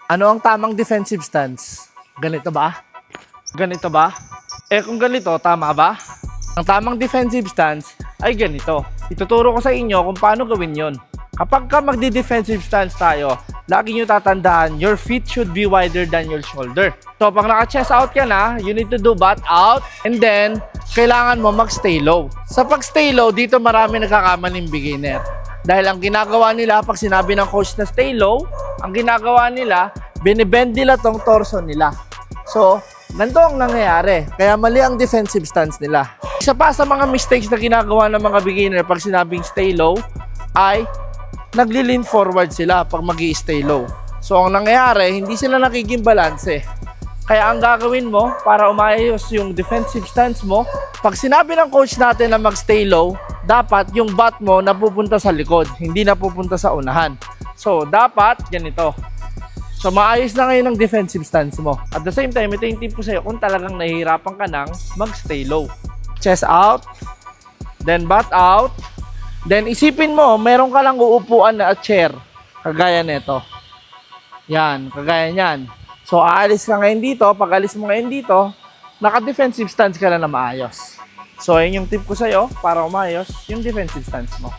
Ano ang tamang defensive stance? Ganito ba? Ganito ba? Eh kung ganito, tama ba? Ang tamang defensive stance ay ganito. Ituturo ko sa inyo kung paano gawin yon. Kapag ka magdi-defensive stance tayo, lagi nyo tatandaan, your feet should be wider than your shoulder. So pag naka-chest out ka na, you need to do butt out, and then, kailangan mo mag-stay low. Sa pag-stay low, dito marami nagkakamaling beginner. Dahil ang ginagawa nila, pag sinabi ng coach na stay low, ang ginagawa nila, binibend nila tong torso nila. So, ganito ang nangyayari. Kaya mali ang defensive stance nila. Isa pa sa mga mistakes na ginagawa ng mga beginner pag sinabing stay low, ay nagli-lean forward sila pag magi-stay low. So, ang nangyayari, hindi sila nagiging balanse. Kaya ang gagawin mo para umayos yung defensive stance mo, pag sinabi ng coach natin na mag-stay low, dapat yung butt mo napupunta sa likod, hindi napupunta sa unahan. So, dapat ganito. So, maayos na ngayon ang defensive stance mo. At the same time, ito yung tip ko sa'yo kung talagang nahihirapan ka ng mag-stay low. Chest out, then butt out, then isipin mo, meron ka lang uupuan na chair, kagaya nito. Yan, kagaya niyan. So, aalis ka ngayon dito. Pag alis mo ngayon dito, naka-defensive stance ka na maayos. So, yun yung tip ko sa'yo para umayos yung defensive stance mo.